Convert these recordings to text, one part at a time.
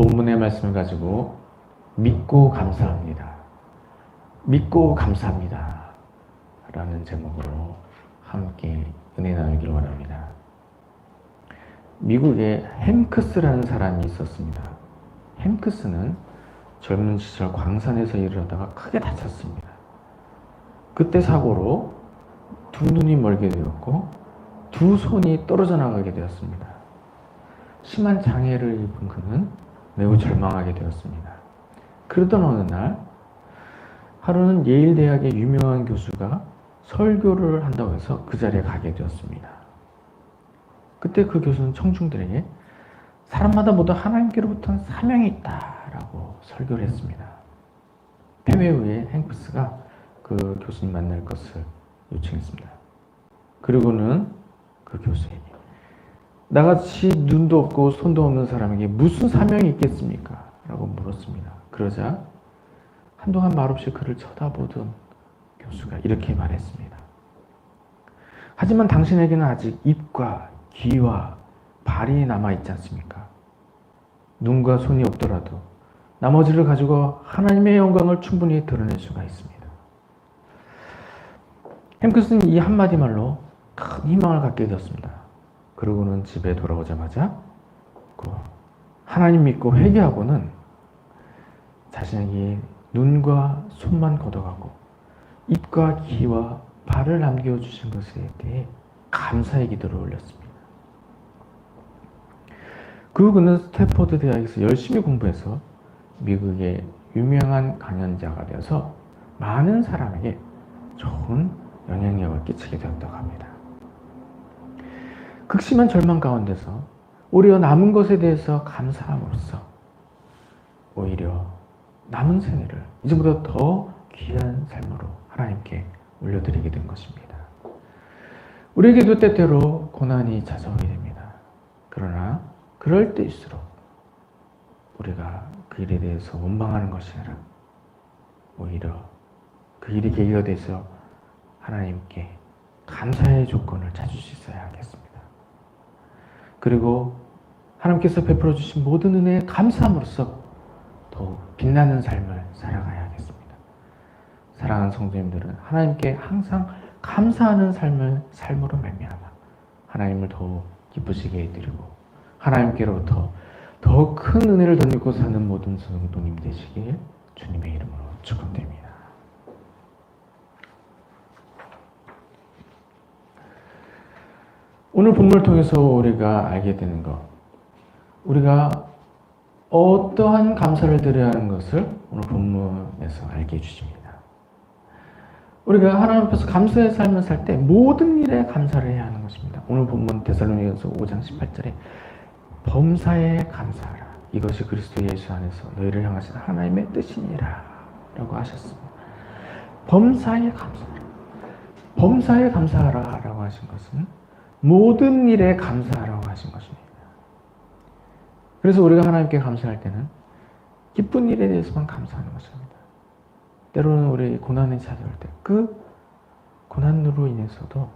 본문의 말씀을 가지고 믿고 감사합니다. 믿고 감사합니다. 라는 제목으로 함께 은혜 나누기를 원합니다. 미국에 행크스라는 사람이 있었습니다. 행크스는 젊은 시절 광산에서 일을 하다가 크게 다쳤습니다. 그때 사고로 두 눈이 멀게 되었고 두 손이 떨어져 나가게 되었습니다. 심한 장애를 입은 그는 매우 절망하게 되었습니다. 그러던 어느 날 하루는 예일 대학의 유명한 교수가 설교를 한다고 해서 그 자리에 가게 되었습니다. 그때 그 교수는 청중들에게 사람마다 모두 하나님께로부터는 사명이 있다라고 설교를 했습니다. 폐회 후에 행크스가 그 교수님 만날 것을 요청했습니다. 그리고는 그 교수에게 나같이 눈도 없고 손도 없는 사람에게 무슨 사명이 있겠습니까? 라고 물었습니다. 그러자 한동안 말없이 그를 쳐다보던 교수가 이렇게 말했습니다. 하지만 당신에게는 아직 입과 귀와 발이 남아있지 않습니까? 눈과 손이 없더라도 나머지를 가지고 하나님의 영광을 충분히 드러낼 수가 있습니다. 행크스는 이 한마디 말로 큰 희망을 갖게 되었습니다. 그러고는 집에 돌아오자마자 하나님 믿고 회개하고는 자신에게 눈과 손만 걷어가고 입과 귀와 발을 남겨주신 것에 대해 감사의 기도를 올렸습니다. 그는 스탠포드 대학에서 열심히 공부해서 미국의 유명한 강연자가 되어서 많은 사람에게 좋은 영향력을 끼치게 되었다고 합니다. 극심한 절망 가운데서 오히려 남은 것에 대해서 감사함으로써 오히려 남은 생애를 이제보다 더 귀한 삶으로 하나님께 올려드리게 된 것입니다. 우리에게도 때때로 고난이 찾아오게 됩니다. 그러나 그럴 때일수록 우리가 그 일에 대해서 원망하는 것이 아니라 오히려 그 일이 계기가 돼서 하나님께 감사의 조건을 찾을 수 있어야 하겠습니다. 그리고 하나님께서 베풀어 주신 모든 은혜에 감사함으로써 더욱 빛나는 삶을 살아가야 하겠습니다. 사랑하는 성도님들은 하나님께 항상 감사하는 삶으로 말미암아 하나님을 더욱 기쁘시게 해드리고 하나님께로부터 더 큰 은혜를 덧입고 사는 모든 성도님 되시길 주님의 이름으로 축원드립니다. 오늘 본문을 통해서 우리가 알게 되는 것, 우리가 어떠한 감사를 드려야 하는 것을 오늘 본문에서 알게 해주십니다. 우리가 하나님 앞에서 감사의 삶을 살 때 모든 일에 감사를 해야 하는 것입니다. 오늘 본문 데살로니가서 5장 18절에 범사에 감사하라. 이것이 그리스도 예수 안에서 너희를 향하신 하나님의 뜻이니라 라고 하셨습니다. 범사에 감사하라. 범사에 감사하라 라고 하신 것은 모든 일에 감사하라고 하신 것입니다. 그래서 우리가 하나님께 감사할 때는 기쁜 일에 대해서만 감사하는 것입니다. 때로는 우리 고난이 찾아올 때 그 고난으로 인해서도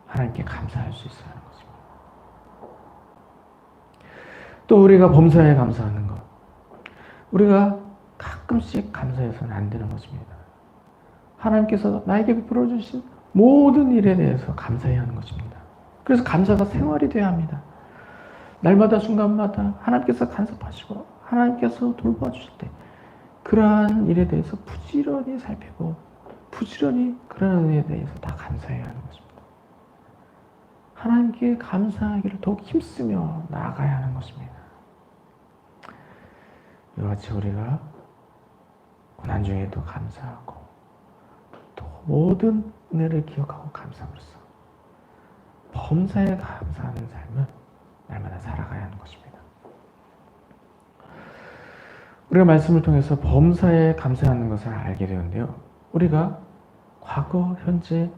하나님께 감사할 수 있어야 하는 것입니다. 또 우리가 범사에 감사하는 것, 우리가 가끔씩 감사해서는 안 되는 것입니다. 하나님께서 나에게 베풀어 주신 모든 일에 대해서 감사해야 하는 것입니다. 그래서 감사가 생활이 되어야 합니다. 날마다 순간마다 하나님께서 간섭하시고 하나님께서 돌봐주실 때 그러한 일에 대해서 부지런히 살피고 부지런히 그런 일에 대해서 다 감사해야 하는 것입니다. 하나님께 감사하기를 더욱 힘쓰며 나아가야 하는 것입니다. 이와 같이 우리가 고난 중에도 감사하고 또 모든 은혜를 기억하고 감사함으로써 범사에 감사하는 삶을 날마다 살아가야 하는 것입니다. 우리가 말씀을 통해서 범사에 감사하는 것을 알게 되는데요. 우리가 과거, 현재,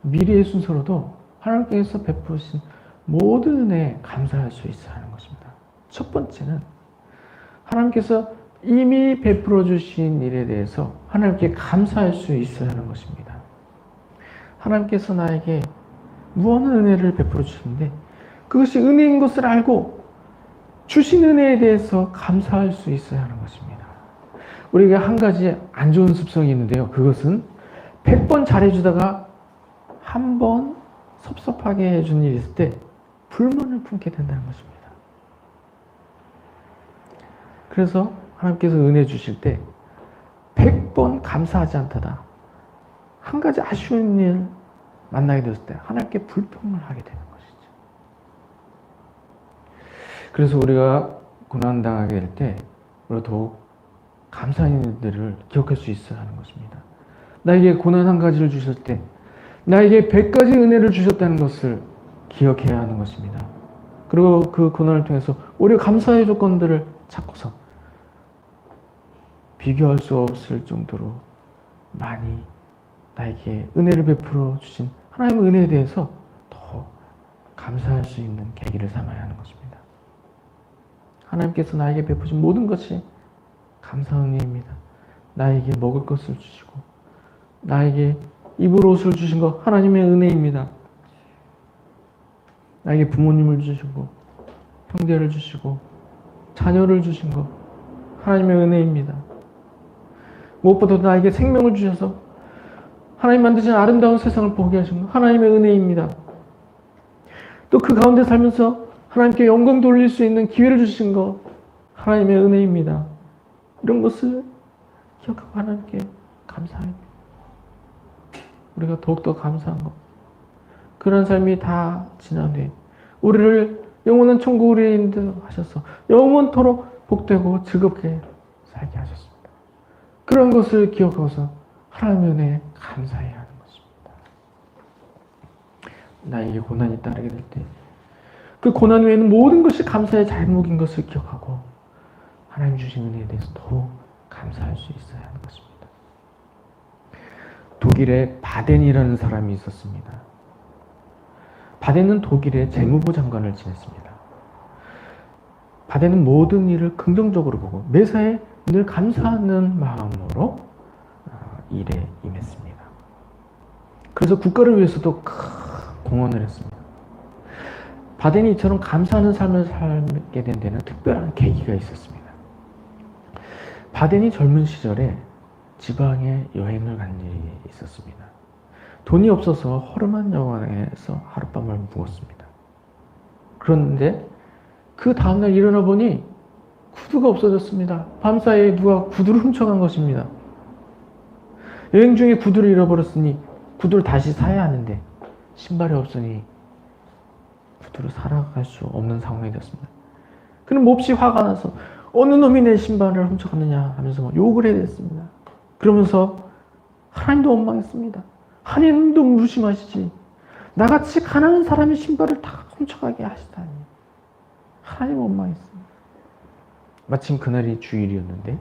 미래의 순서로도 하나님께서 베푸신 모든 은혜에 감사할 수 있어야 하는 것입니다. 첫 번째는 하나님께서 이미 베풀어 주신 일에 대해서 하나님께 감사할 수 있어야 하는 것입니다. 하나님께서 나에게 무한한 은혜를 베풀어 주시는데 그것이 은혜인 것을 알고 주신 은혜에 대해서 감사할 수 있어야 하는 것입니다. 우리에게 한 가지 안 좋은 습성이 있는데요. 그것은 100번 잘해주다가 한 번 섭섭하게 해준 일이 있을 때 불만을 품게 된다는 것입니다. 그래서 하나님께서 은혜 주실 때 100번 감사하지 않다가 한 가지 아쉬운 일 만나게 됐을 때 하나님께 불평을 하게 되는 것이죠. 그래서 우리가 고난당하게 될 때 우리가 더욱 감사한 일들을 기억할 수 있어야 하는 것입니다. 나에게 고난 한 가지를 주셨을 때 나에게 100가지 은혜를 주셨다는 것을 기억해야 하는 것입니다. 그리고 그 고난을 통해서 우리가 감사의 조건들을 찾고서 비교할 수 없을 정도로 많이 나에게 은혜를 베풀어 주신 하나님의 은혜에 대해서 더 감사할 수 있는 계기를 삼아야 하는 것입니다. 하나님께서 나에게 베푸신 모든 것이 감사한 은혜입니다. 나에게 먹을 것을 주시고 나에게 입을 옷을 주신 것 하나님의 은혜입니다. 나에게 부모님을 주시고 형제를 주시고 자녀를 주신 것 하나님의 은혜입니다. 무엇보다도 나에게 생명을 주셔서 하나님 만드신 아름다운 세상을 보게 하신 것 하나님의 은혜입니다. 또 그 가운데 살면서 하나님께 영광 돌릴 수 있는 기회를 주신 것 하나님의 은혜입니다. 이런 것을 기억하고 하나님께 감사합니다. 우리가 더욱더 감사한 것 그런 삶이 다 지난 뒤에 우리를 영원한 천국으로 인도하셔서 영원토록 복되고 즐겁게 살게 하셨습니다. 그런 것을 기억하고서 하나님의 은혜에 감사해야 하는 것입니다. 나에게 고난이 따르게 될 때 그 고난 외에는 모든 것이 감사의 잘못인 것을 기억하고 하나님 주신 은혜에 대해서 더욱 감사할 수 있어야 하는 것입니다. 독일에 바덴이라는 사람이 있었습니다. 바덴은 독일의 재무부 장관을 지냈습니다. 바덴은 모든 일을 긍정적으로 보고 매사에 늘 감사하는 마음으로 일에 임했습니다. 그래서 국가를 위해서도 큰 공헌을 했습니다. 바덴이 이처럼 감사하는 삶을 살게 된 데는 특별한 계기가 있었습니다. 바덴이 젊은 시절에 지방에 여행을 간 일이 있었습니다. 돈이 없어서 허름한 여관에서 하룻밤을 묵었습니다. 그런데 그 다음날 일어나 보니 구두가 없어졌습니다. 밤사이에 누가 구두를 훔쳐간 것입니다. 여행 중에 구두를 잃어버렸으니 구두를 다시 사야 하는데 신발이 없으니 구두를 사러 갈 수 없는 상황이 되었습니다. 그는 몹시 화가 나서 어느 놈이 내 신발을 훔쳐갔느냐 하면서 욕을 해야 됐습니다. 그러면서 하나님도 원망했습니다. 하나님도 무심하시지. 나같이 가난한 사람의 신발을 다 훔쳐가게 하시다니. 하나님 원망했습니다. 마침 그날이 주일이었는데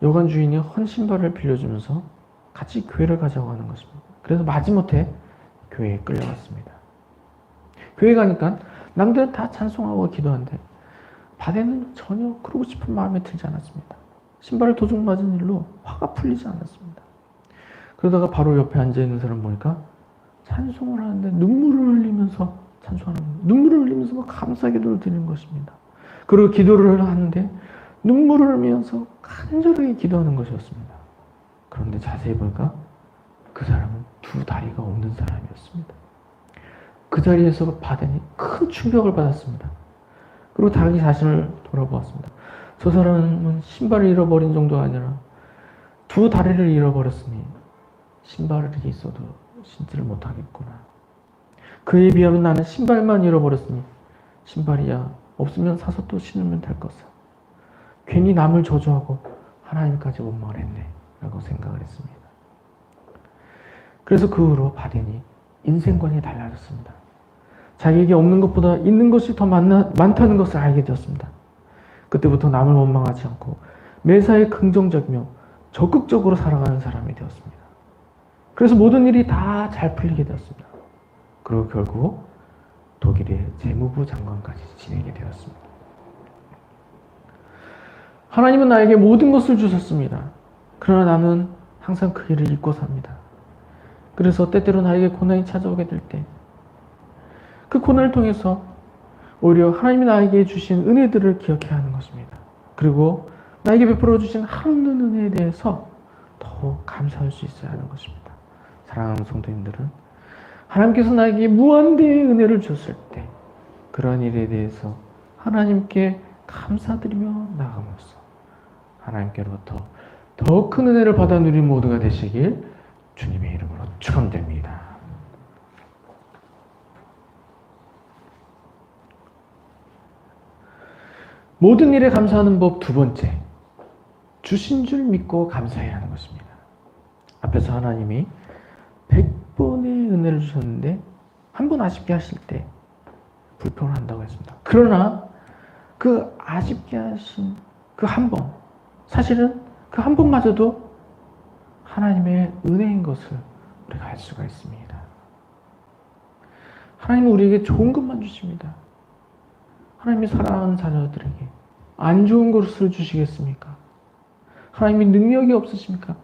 여관 주인이 헌 신발을 빌려주면서 같이 교회를 가자고 하는 것입니다. 그래서 마지못해 교회에 끌려갔습니다. 교회 가니까 남들은 다 찬송하고 기도하는데 바덴은 전혀 그러고 싶은 마음에 들지 않았습니다. 신발을 도둑 맞은 일로 화가 풀리지 않았습니다. 그러다가 바로 옆에 앉아있는 사람 보니까 찬송을 하는데 눈물을 흘리면서 찬송하는 거예요. 눈물을 흘리면서 막 감사 기도를 드리는 것입니다. 그리고 기도를 하는데 눈물을 흘리면서 간절하게 기도하는 것이었습니다. 그런데 자세히 보니까 그 사람은 두 다리가 없는 사람이었습니다. 그 자리에서 바덴이 큰 충격을 받았습니다. 그리고 자기 자신을 돌아보았습니다. 저 사람은 신발을 잃어버린 정도가 아니라 두 다리를 잃어버렸으니 신발이 있어도 신지를 못하겠구나. 그에 비하면 나는 신발만 잃어버렸으니 신발이야 없으면 사서 또 신으면 될 것을. 괜히 남을 저주하고 하나님까지 원망을 했네 라고 생각을 했습니다. 그래서 그 후로 바덴이 인생관이 달라졌습니다. 자기에게 없는 것보다 있는 것이 더 많다는 것을 알게 되었습니다. 그때부터 남을 원망하지 않고 매사에 긍정적이며 적극적으로 살아가는 사람이 되었습니다. 그래서 모든 일이 다 잘 풀리게 되었습니다. 그리고 결국 독일의 재무부 장관까지 지내게 되었습니다. 하나님은 나에게 모든 것을 주셨습니다. 그러나 나는 항상 그 일을 잊고 삽니다. 그래서 때때로 나에게 고난이 찾아오게 될 때 그 고난을 통해서 오히려 하나님이 나에게 주신 은혜들을 기억해야 하는 것입니다. 그리고 나에게 베풀어 주신 한없는 은혜에 대해서 더욱 감사할 수 있어야 하는 것입니다. 사랑하는 성도님들은 하나님께서 나에게 무한대의 은혜를 주셨을 때 그러한 일에 대해서 하나님께 감사드리며 나아감으로써 하나님께로부터 더 큰 은혜를 받아 누린 모두가 되시길 주님의 이름으로 축원드립니다. 모든 일에 감사하는 법 두 번째, 주신 줄 믿고 감사해야 하는 것입니다. 앞에서 하나님이 100번의 은혜를 주셨는데 한 번 아쉽게 하실 때 불평을 한다고 했습니다. 그러나 그 아쉽게 하신 그 한 번, 사실은 그 한 번마저도 하나님의 은혜인 것을 우리가 알 수가 있습니다. 하나님은 우리에게 좋은 것만 주십니다. 하나님이 사랑하는 자녀들에게 안 좋은 것을 주시겠습니까? 하나님이 능력이 없으십니까?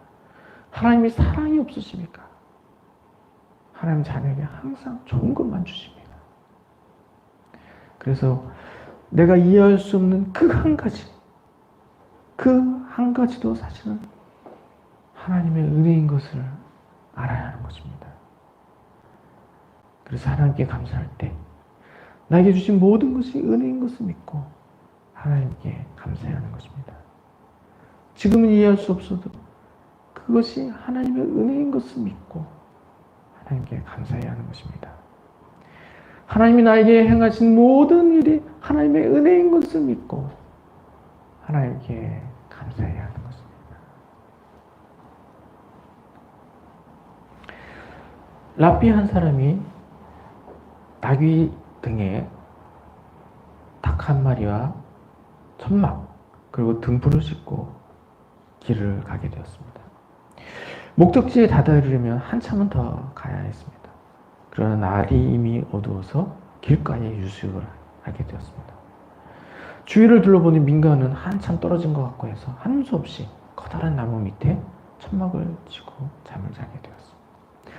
하나님이 사랑이 없으십니까? 하나님 자녀에게 항상 좋은 것만 주십니다. 그래서 내가 이해할 수 없는 그 한 가지도 사실은 하나님의 은혜인 것을 알아야 하는 것입니다. 그래서 하나님께 감사할 때 나에게 주신 모든 것이 은혜인 것을 믿고 하나님께 감사해야 하는 것입니다. 지금은 이해할 수 없어도 그것이 하나님의 은혜인 것을 믿고 하나님께 감사해야 하는 것입니다. 하나님이 나에게 행하신 모든 일이 하나님의 은혜인 것을 믿고 하나님께 감사해야 하는 것입니다. 랍비 한 사람이 나귀 등에 닭 한 마리와 천막 그리고 등불을 싣고 길을 가게 되었습니다. 목적지에 다다르려면 한참은 더 가야 했습니다. 그러나 날이 이미 어두워서 길가에 유숙을 하게 되었습니다. 주위를 둘러보니 민가는 한참 떨어진 것 같고 해서 하는 수 없이 커다란 나무 밑에 천막을 치고 잠을 자게 되었습니다.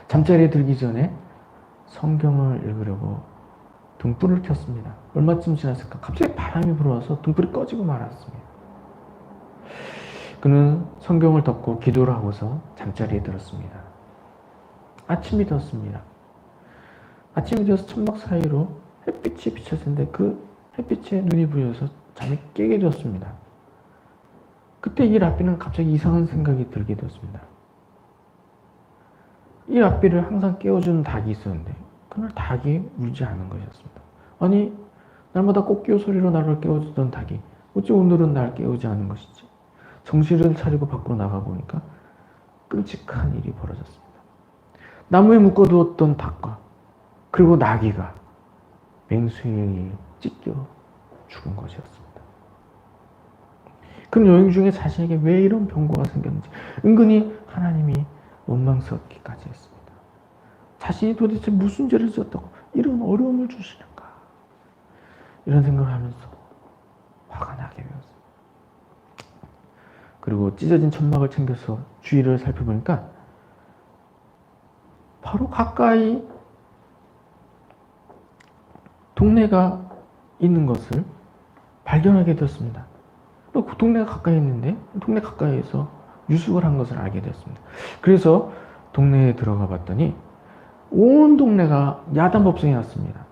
잠자리에 들기 전에 성경을 읽으려고 등불을 켰습니다. 얼마쯤 지났을까? 갑자기 바람이 불어와서 등불이 꺼지고 말았습니다. 그는 성경을 덮고 기도를 하고서 잠자리에 들었습니다. 아침이 되었습니다. 아침이 되어서 천막 사이로 햇빛이 비쳤는데 그 햇빛에 눈이 부여서 잠이 깨게 되었습니다. 그때 이 랍비는 갑자기 이상한 생각이 들게 되었습니다. 이 랍비를 항상 깨워주는 닭이 있었는데 그날 닭이 울지 않은 것이었습니다. 아니, 날마다 꽃기호 소리로 나를 깨워주던 닭이 어찌 오늘은 날 깨우지 않은 것이지? 정신을 차리고 밖으로 나가보니까 끔찍한 일이 벌어졌습니다. 나무에 묶어두었던 닭과 그리고 나귀가 맹수에 의해 찢겨 죽은 것이었습니다. 그 여행 중에 자신에게 왜 이런 병고가 생겼는지 은근히 하나님이 원망스럽기까지 했습니다. 자신이 도대체 무슨 죄를 지었다고 이런 어려움을 주시는가, 이런 생각을 하면서 화가 나게 되었습니다. 그리고 찢어진 천막을 챙겨서 주위를 살펴보니까 바로 가까이 동네가 있는 것을 발견하게 되었습니다. 그 동네가 가까이 있는데 동네 가까이에서 유숙을 한 것을 알게 되었습니다. 그래서 동네에 들어가 봤더니 온 동네가 야단 법석이 났습니다.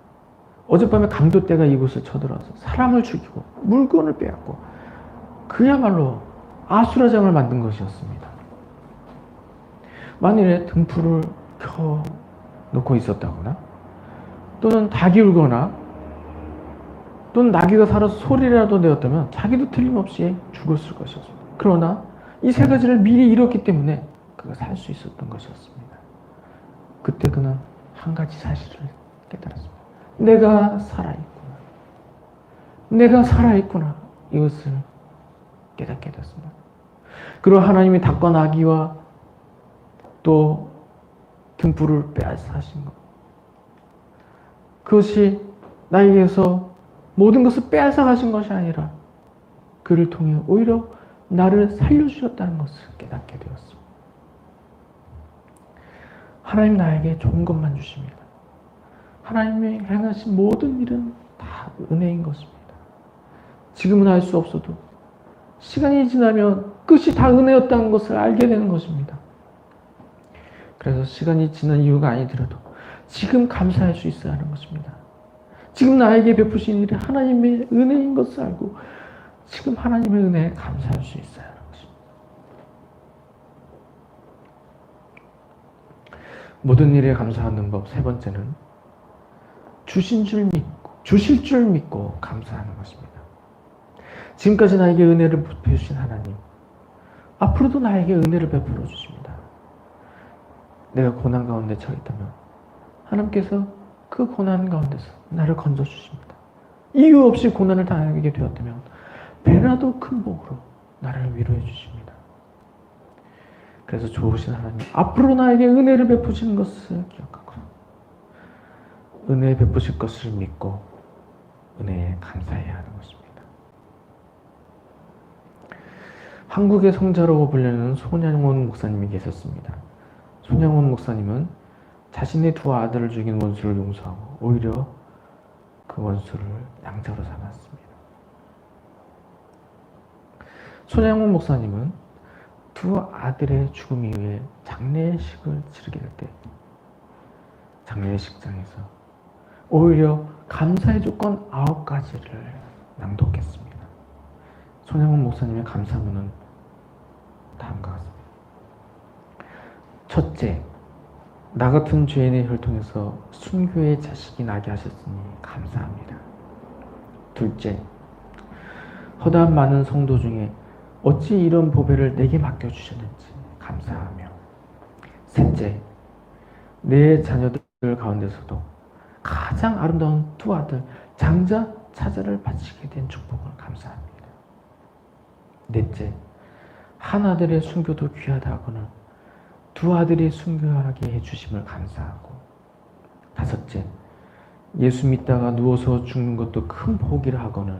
어젯밤에 감독대가 이곳을 쳐들어와서 사람을 죽이고 물건을 빼앗고 그야말로 아수라장을 만든 것이었습니다. 만일에 등불을 켜 놓고 있었다거나 또는 닭이 울거나 또는 나귀가 살아서 소리라도 내었다면 자기도 틀림없이 죽었을 것이었습니다. 그러나 이 세 가지를 미리 잃었기 때문에 그가 살 수 있었던 것이었습니다. 그때 그는 한 가지 사실을 깨달았습니다. 내가 살아있구나. 내가 살아있구나. 이것을 깨닫게 됐습니다. 그리고 하나님이 닭과 나귀와 또 등불을 빼앗아 하신 것, 그것이 나에게서 모든 것을 빼앗아 가신 것이 아니라 그를 통해 오히려 나를 살려주셨다는 것을 깨닫게 되었습니다. 하나님 나에게 좋은 것만 주십니다. 하나님이 행하신 모든 일은 다 은혜인 것입니다. 지금은 알 수 없어도 시간이 지나면 끝이 다 은혜였다는 것을 알게 되는 것입니다. 그래서 시간이 지난 이유가 아니더라도 지금 감사할 수 있어야 하는 것입니다. 지금 나에게 베푸신 일이 하나님의 은혜인 것을 알고 지금 하나님의 은혜에 감사할 수 있어야 하는 것입니다. 모든 일에 감사하는 법 세 번째는 주실 줄 믿고 감사하는 것입니다. 지금까지 나에게 은혜를 베푸신 하나님, 앞으로도 나에게 은혜를 베풀어 주십니다. 내가 고난 가운데 처해 있다면 하나님께서 그 고난 가운데서 나를 건져 주십니다. 이유 없이 고난을 당하게 되었다면 배라도 큰 복으로 나를 위로해 주십니다. 그래서 좋으신 하나님, 앞으로 나에게 은혜를 베푸시는 것을 기억하고 은혜 베푸실 것을 믿고 은혜에 감사해야 하는 것입니다. 한국의 성자로 불리는 손양원 목사님이 계셨습니다. 손양원 목사님은 자신의 두 아들을 죽인 원수를 용서하고 오히려 그 원수를 양자로 삼았습니다. 손양원 목사님은 두 아들의 죽음 이후에 장례식을 치르게 될 때 장례식장에서 오히려 감사의 조건 9가지를 낭독했습니다. 손양원 목사님의 감사문은 다음과 같습니다. 첫째, 나 같은 죄인의 혈통에서 순교의 자식이 나게 하셨으니 감사합니다. 둘째, 허다한 많은 성도 중에 어찌 이런 보배를 내게 맡겨주셨는지 감사하며, 셋째, 내 자녀들 가운데서도 가장 아름다운 두 아들 장자, 차자를 바치게 된 축복을 감사합니다. 넷째, 한 아들의 순교도 귀하다 하고는 두 아들이 순교하게 해주심을 감사하고, 다섯째, 예수 믿다가 누워서 죽는 것도 큰 복이라 하고는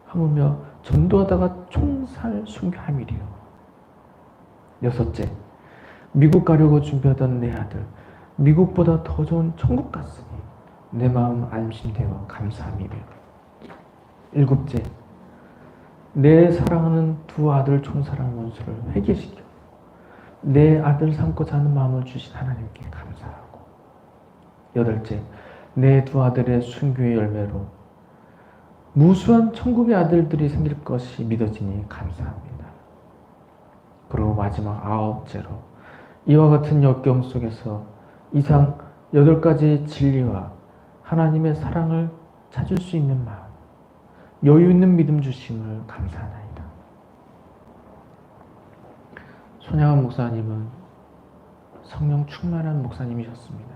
하물며 전도하다가 총살 순교함이리요. 여섯째, 미국 가려고 준비하던 내 아들 미국보다 더 좋은 천국 갔으니 내 마음 안심되어 감사함이며, 일곱째, 내 사랑하는 두 아들 총살한 원수를 회개시켜 내 아들 삼고자 하는 마음을 주신 하나님께 감사하고, 여덟째, 내 두 아들의 순교의 열매로 무수한 천국의 아들들이 생길 것이 믿어지니 감사합니다. 그리고 마지막 아홉째로 이와 같은 역경 속에서 이상 8가지의 진리와 하나님의 사랑을 찾을 수 있는 마음, 여유 있는 믿음 주심을 감사하나이다. 손양원 목사님은 성령 충만한 목사님이셨습니다.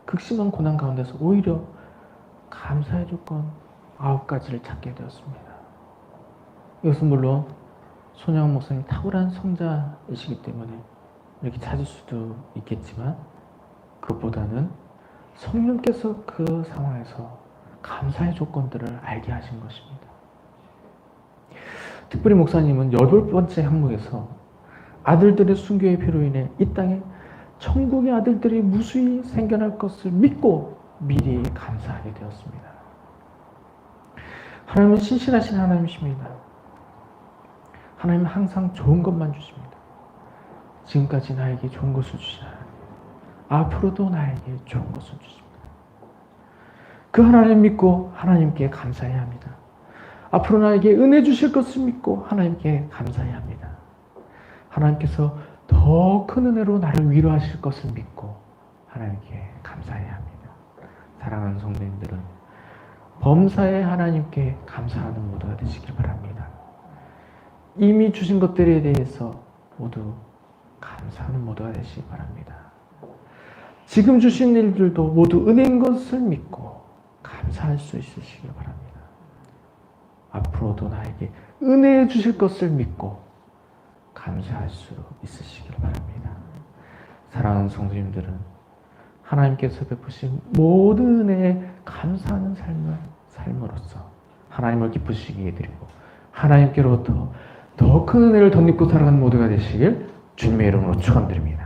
극심한 고난 가운데서 오히려 감사의 조건 9가지를 찾게 되었습니다. 이것은 물론 손양원 목사님 탁월한 성자이시기 때문에 이렇게 찾을 수도 있겠지만, 그것보다는 성령께서 그 상황에서 감사의 조건들을 알게 하신 것입니다. 특별히 목사님은 8번째 항목에서 아들들의 순교의 피로 인해 이 땅에 천국의 아들들이 무수히 생겨날 것을 믿고 미리 감사하게 되었습니다. 하나님은 신실하신 하나님이십니다. 하나님은 항상 좋은 것만 주십니다. 지금까지 나에게 좋은 것을 주신 하나님, 앞으로도 나에게 좋은 것을 주십니다. 그 하나님 믿고 하나님께 감사해야 합니다. 앞으로 나에게 은혜 주실 것을 믿고 하나님께 감사해야 합니다. 하나님께서 더 큰 은혜로 나를 위로하실 것을 믿고 하나님께 감사해야 합니다. 사랑하는 성도님들은 범사에 하나님께 감사하는 모두가 되시길 바랍니다. 이미 주신 것들에 대해서 모두 감사하는 모두가 되시기 바랍니다. 지금 주신 일들도 모두 은혜인 것을 믿고 감사할 수 있으시길 바랍니다. 앞으로도 나에게 은혜 주실 것을 믿고 감사할 수 있으시길 바랍니다. 사랑하는 성도님들은 하나님께서 베푸신 모든 은혜에 감사하는 삶으로서 하나님을 기쁘시게 해드리고 하나님께로부터 더 큰 은혜를 덧입고 살아가는 모두가 되시길 주님의 이름으로 축원드립니다.